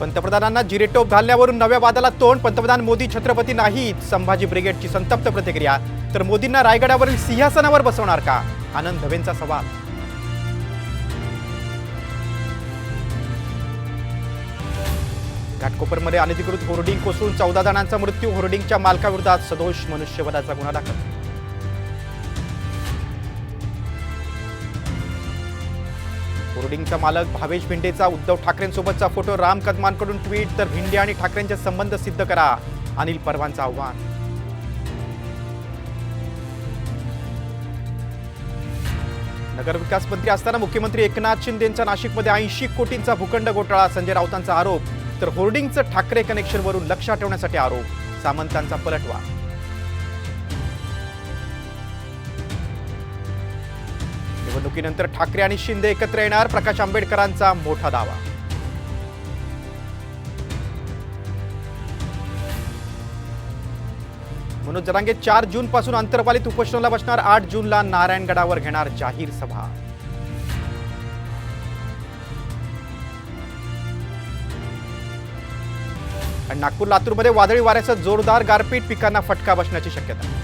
पंतप्रधानांना जिरेटोप घालण्यावरून नव्या वादाला तोंड. पंतप्रधान मोदी छत्रपती नाहीत. संभाजी ब्रिगेडची संतप्त प्रतिक्रिया. तर मोदींना रायगडावरील सिंहासनावर बसवणार का? आनंद दवेंचा सवाल. घाटकोपरमध्ये अनधिकृत होर्डिंग कोसळून 14 जणांचा मृत्यू. होर्डिंगच्या मालकाविरोधात सदोष मनुष्यवधाचा गुन्हा दाखल. होर्डिंगचा मालक भावेश भिंडेचा उद्धव ठाकरेंसोबतचा फोटो. राम कदमांकडून ट्विट. तर भिंडे आणि ठाकरेंचे संबंध सिद्ध करा, अनिल परवांचं आव्हान. नगरविकास मंत्री असताना मुख्यमंत्री एकनाथ शिंदेंचा नाशिकमध्ये 80 कोटींचा भूखंड घोटाळा. संजय राऊतांचा आरोप. तर होर्डिंगचं ठाकरे कनेक्शनवरून लक्ष हटवण्यासाठी आरोप. सामंतांचा पलटवार. निवडणुकीनंतर ठाकरे आणि शिंदे एकत्र येणार. प्रकाश आंबेडकरांचा मोठा दावा. मनोज जरांगे 4 जून पासून अंतरपालित उपोषणाला बसणार. 8 जूनला नारायणगडावर घेणार जाहीर सभा. आणि नागपूर लातूरमध्ये वादळी वाऱ्यासह जोरदार गारपीट. पिकांना फटका बसण्याची शक्यता.